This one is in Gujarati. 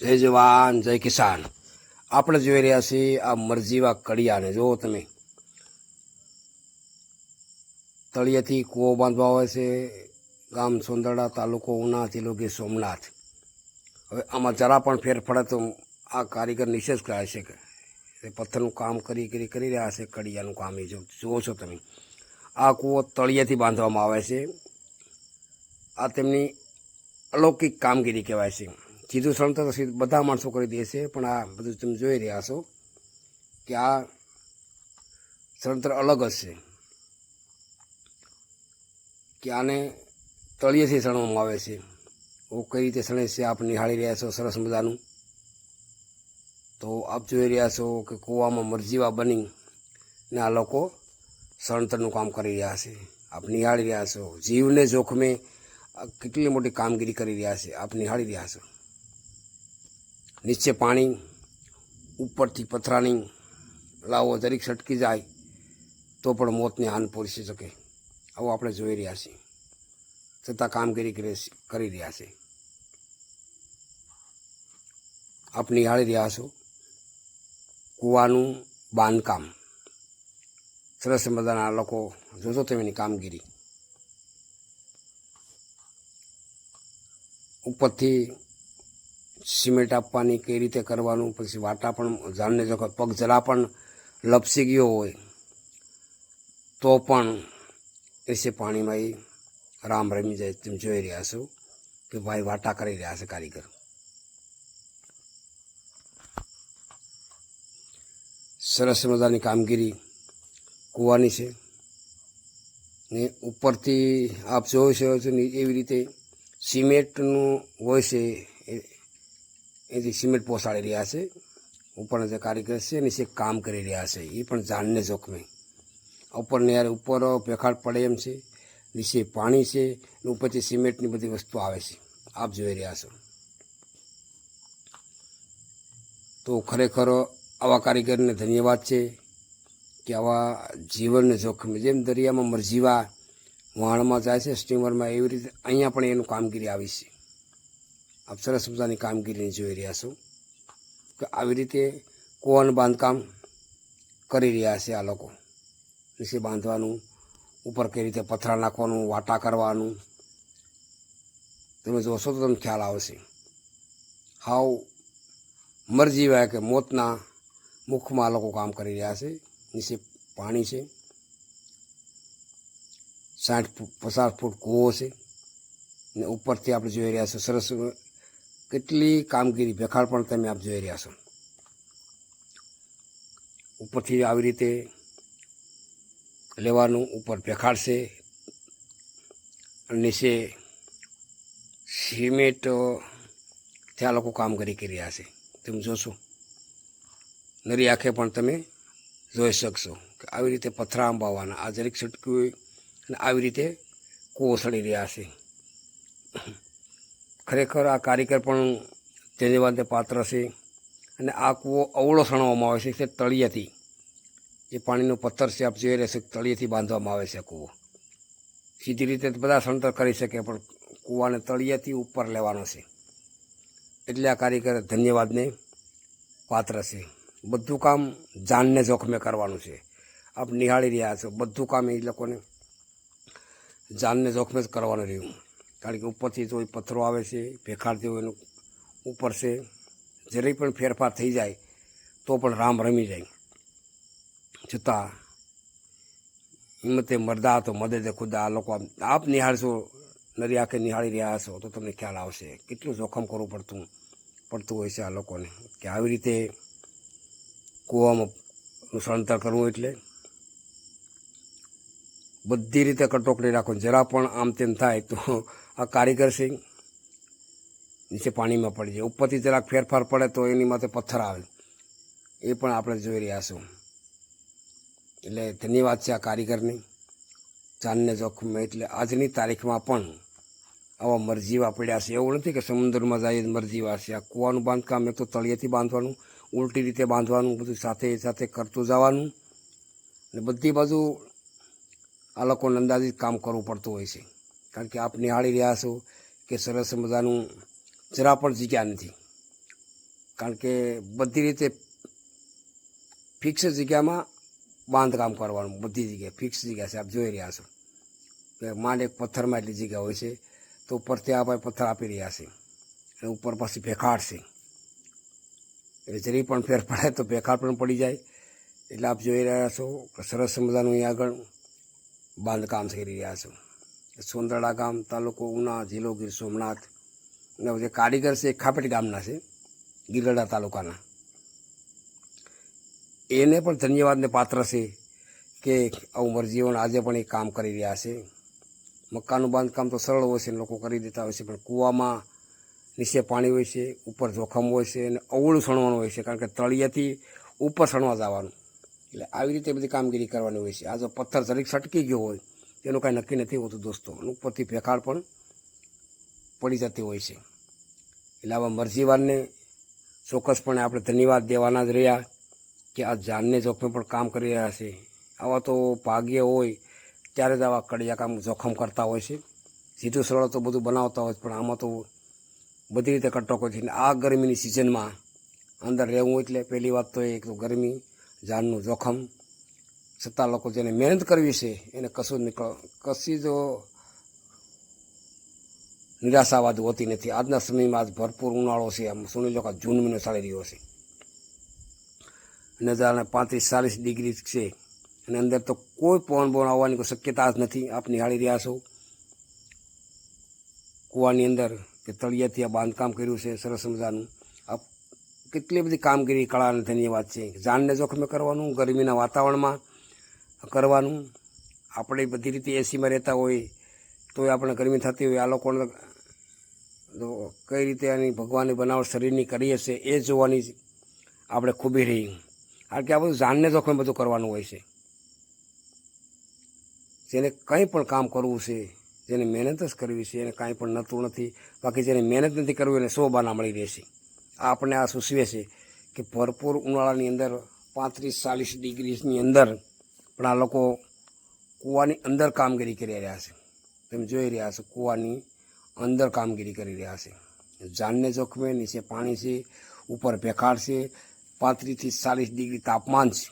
જય જવાન જય કિસાન। આપણે જોઈ રહ્યા છીએ આ મરજીવા કડિયાને। જો તમે તળિયેથી કૂવો બાંધવા આવે છે, ગામ સોંદરડા, તાલુકો ઉના, જિલ્લો ગીર સોમનાથ। હવે આમાં જરા પણ ફેર પડે તો આ કારીગર નિષેધ કરે છે કે એ પથ્થરનું કામ કરી રહ્યા છે, કડિયાનું કામ એ જુઓ છો તમે। આ કૂવો તળિયેથી બાંધવામાં આવે છે। આ તેમની અલૌકિક કામગીરી કહેવાય છે। સીધું સળંતર તો બધા માણસો કરી દે છે, પણ આ બધું તમે જોઈ રહ્યા છો કે આ સળંતર અલગ જ છે કે આને તળિયેથી સણવામાં આવે છે। वो कई रीते सणे से आप निहाળી રહ્યા છો સરસ મજાનું। તો આપ જોઈ રહ્યા છો કે કૂવામાં મરજીવા બની ને આ લોકો સળંતરનું કામ કરી રહ્યા છે। આપ નિહાળી રહ્યા છો, જીવને જોખમે કેટલી મોટી કામગીરી કરી રહ્યા છે, આપ નિહાળી રહ્યા છો। નીચે પાણી, ઉપરથી પથરાની લાવો જરીક છટકી જાય તો પણ મોતની હાન પહોંચી શકે, આવું આપણે જોઈ રહ્યા છીએ। છતાં કામગીરી કરી રહ્યા છે। આપ નિહાળી રહ્યા છો કૂવાનું બાંધકામ, સરસ મજાના લોકો જોશો તેમની કામગીરી। ઉપરથી સિમેન્ટ આપવાની કઈ રીતે કરવાનું, પછી વાટા પણ જાણને જો પગ જરા પણ લપસી ગયો હોય તો પણ એસે પાણીમાં એ રામ રમી જાય। તમે જોઈ રહ્યા છો કે ભાઈ વાટા કરી રહ્યા છે કારીગર। સરસ મજાની કામગીરી કૂવાની છે ને ઉપરથી આપ જોઈ શકો છો એવી રીતે સિમેન્ટનું હોય છે, એથી સિમેન્ટ પહોંચાડી રહ્યા છે। ઉપરના જે કારીગર છે નીચે કામ કરી રહ્યા છે, એ પણ જાનને જોખમે। ઉપરને યાર ઉપર ભેખાડ પડે એમ છે, નીચે પાણી છે, ઉપરથી સિમેન્ટની બધી વસ્તુ આવે છે, આપ જોઈ રહ્યા છો। તો ખરેખર આવા કારીગરને ધન્યવાદ છે કે આવા જીવનને જોખમે, જેમ દરિયામાં મરજીવા વહાણમાં જાય છે સ્ટીમરમાં, એવી રીતે અહીંયા પણ એનું કામગીરી આવી છે। આપ સરસ મજાની કામગીરી જોઈ રહ્યા છો કે આવી રીતે કૂવાનું બાંધકામ કરી રહ્યા છે આ લોકો। નીચે બાંધવાનું, ઉપર કઈ રીતે પથરા નાખવાનું, વાટા કરવાનું, તમે જોશો તો તમને ખ્યાલ આવશે। હાવ મરજીવા કે મોતના મુખમાં આ લોકો કામ કરી રહ્યા છે। નીચે પાણી છે, 60-50 ફૂટ કૂવો છે ને ઉપરથી આપણે જોઈ રહ્યા છો સરસ કેટલી કામગીરી, ભેખાડ પણ તમે આપ જોઈ રહ્યા છો। ઉપરથી આવી રીતે લેવાનું, ઉપર ભેખાડ છે, નીચે સિમેન્ટ ત્યાં લોકો કામગીરી કરી રહ્યા છે। તમે જોશો, નરી આંખે પણ તમે જોઈ શકશો કે આવી રીતે પથરા અંબાવવાના, આ જરીક છટક્યું હોય અને આવી રીતે કૂવો સળી રહ્યા છે। ખરેખર આ કારીગર પણ ધન્યવાદને પાત્ર છે। અને આ કૂવો અવળો સણવામાં આવે છે તે તળિયેથી, જે પાણીનો પથ્થર છે આપ જોઈ રહ્યા છો, તળિયેથી બાંધવામાં આવે છે કૂવો। સીધી રીતે બધા સણતર કરી શકે, પણ કૂવાને તળિયેથી ઉપર લેવાનો છે, એટલે આ કારીગર ધન્યવાદને પાત્ર છે। બધું કામ જાનને જોખમે કરવાનું છે, આપ નિહાળી રહ્યા છો। બધું કામ એ લોકોને જાનને જોખમે જ કરવાનું રહ્યું, કારણ કે ઉપરથી જો પથ્થરો આવે છે, ભેખાડ જેવું એનું ઉપર છે, જરી પણ ફેરફાર થઈ જાય તો પણ રામ રમી જાય। છતાં હિંમતે મરદા તો મદદે ખુદા, આ લોકો આપ નિહાળશો, નરી આંખે નિહાળી રહ્યા છો તો તમને ખ્યાલ આવશે કેટલું જોખમ કરવું પડતું હોય છે આ લોકોને, કે આવી રીતે કૂવામાં સળંતર કરવું એટલે બધી રીતે કટોકટી રાખો। જરા પણ આમ તેમ થાય તો આ કારીગર છે નીચે પાણીમાં પડી જાય, ઉપરથી જરાક ફેરફાર પડે તો એની માથે પથ્થર આવે, એ પણ આપણે જોઈ રહ્યા છો। એટલે ધન્યવાદ છે આ કારીગરની, જાનને જોખમે। એટલે આજની તારીખમાં પણ આવા મરજીવા પડ્યા છે, એવું નથી કે સમુદ્રમાં જાય મરજીવા છે। આ કૂવાનું બાંધકામ એક તો તળિયેથી બાંધવાનું, ઉલટી રીતે બાંધવાનું, બધું સાથે કરતું જવાનું, ને બધી બાજુ આ લોકોને અંદાજિત કામ કરવું પડતું હોય છે। કારણ કે આપ નિહાળી રહ્યા છો કે સરસ મજાનું જરા પણ જગ્યા નથી, કારણ કે બધી રીતે ફિક્સ જગ્યામાં બાંધકામ કરવાનું, બધી જગ્યાએ ફિક્સ જગ્યા છે. આપ જોઈ રહ્યા છો કે માંડ એક પથ્થરમાં એટલી જગ્યા હોય છે, તો ઉપરથી આપણે પથ્થર આપી રહ્યા છે અને ઉપર પછી ભેખાડ છે, એટલે જરી પણ ફેર પડે તો ભેખાડ પણ પડી જાય. એટલે આપ જોઈ રહ્યા છો કે સરસ મજાનું અહીં આગળ બાંધકામ કરી રહ્યા છો. સોંદરડા ગામ, તાલુકો ઉના, જિલ્લો ગીર સોમનાથ. અને જે કારીગર છે એ ખાપેટ ગામના છે, ગીરગઢડા તાલુકાના. એને પણ ધન્યવાદને પાત્ર છે કે આવું મરજીવન આજે પણ એ કામ કરી રહ્યા છે. મકાનનું બાંધકામ તો સરળ હોય છે, લોકો કરી દેતા હોય છે, પણ કૂવામાં નીચે પાણી હોય છે, ઉપર જોખમ હોય છે અને અવળું સણવાનું હોય છે, કારણ કે તળિયેથી ઉપર સણવા જવાનું. એટલે આવી રીતે બધી કામગીરી કરવાની હોય છે. આ જો પથ્થર જરીક છટકી ગયો હોય તેનું કાંઈ નક્કી નથી હોતું દોસ્તો, અને ઉપરથી ભેખાડ પણ પડી જતી હોય છે. એટલે આવા મરજીવાનને ચોક્કસપણે આપણે ધન્યવાદ દેવાના જ રહ્યા કે આ જાનને જોખમે પણ કામ કરી રહ્યા છે. આવા તો ભાગ્ય હોય ત્યારે જ આવા કડિયા કામ જોખમ કરતા હોય છે. સીધું સરળ તો બધું બનાવતા હોય છે, પણ આમાં તો બધી રીતે કટોક હોય છે. અને આ ગરમીની સિઝનમાં અંદર રહેવું એટલે પહેલી વાત તો એક તો ગરમી, જાનનું જોખમ, છતાં લોકો જેને મહેનત કરવી છે એને કશી જો નિરાશાવાદ હોતી નથી. આજના સમયમાં આજ ભરપૂર ઉનાળો છે, આમ સુની લો કે જૂન મહિનો ચાલી રહ્યો છે અને જાણે 35-40 ડિગ્રી છે, અને અંદર તો કોઈ પવન બવન આવવાની કોઈ શક્યતા જ નથી. આપ નિહાળી રહ્યા છો કૂવાની અંદર કે તળિયેથી આ બાંધકામ કર્યું છે સરસ મજાનું. આ કેટલી બધી કામગીરી, કળાને ધન્યવાદ છે. જાનને જોખમે કરવાનું, ગરમીના વાતાવરણમાં કરવાનું. આપણે બધી રીતે એસીમાં રહેતા હોય તોય આપણે ગરમી થતી હોય, આ લોકોને કઈ રીતે આની ભગવાનની બનાવટ શરીરની કરીએ છે એ જોવાની આપણે ખૂબી રહી. કારણ કે આ બધું જાનને જોખમે બધું કરવાનું હોય છે. જેને કંઈ પણ કામ કરવું છે, જેને મહેનત જ કરવી છે એને કાંઈ પણ નડતું નથી. બાકી જેને મહેનત નથી કરવી એને 100 બાના મળી રહેશે. આ આપણને આ સૂચવે છે કે ભરપૂર ઉનાળાની અંદર 35-40 ડિગ્રીની અંદર પણ આ લોકો કૂવાની અંદર કામગીરી કરી રહ્યા છે. તમે જોઈ રહ્યા છો કૂવાની અંદર કામગીરી કરી રહ્યા છે. જાનને જોખમે, નીચે પાણી છે, ઉપર ભેખાડ છે, 35-40 ડિગ્રી તાપમાન છે.